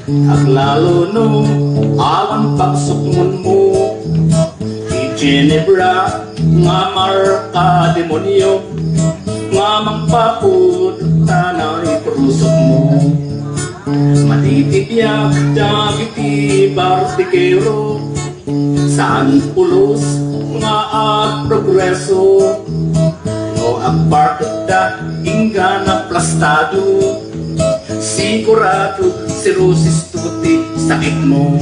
Aglalo no alang pagsukmon mo di Ginebra nga marka demonyo nga mangpapud tanay prusok mo matitibyak dagiti bartikero saan pulos nga progreso no agparkada ingga na plastado sigurado sirosis tuti sakit mo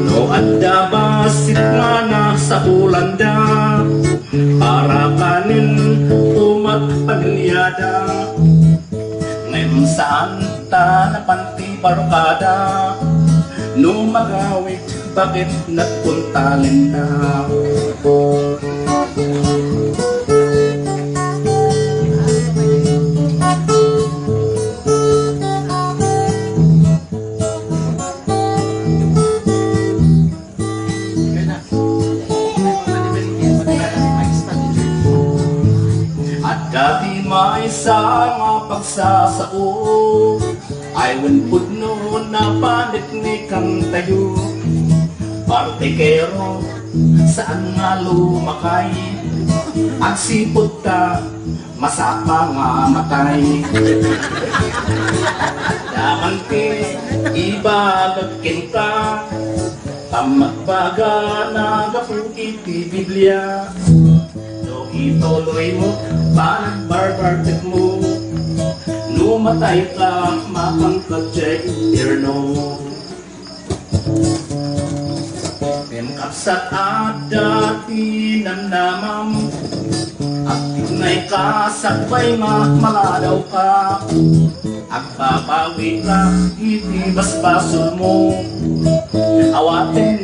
no adda basit nga na sa Holanda para kanin umat pamilyada ngayon saan ta napanti barkada no magawit bakit nagpuntalin na dati may sama pagsasao ay pud no na paniknikan tayo partikero saan nga lumakay at sipot ka masapa nga matay daman ti ibagagkin ka tamagbaga nagapuki ti Biblia no ituloy mo barbartik mo lumatay ka mapangkadjay irno Kapsat ada tinamnamam at tinay ka sakbay maladaw ka agpapawi ka itibasbaso mo awatin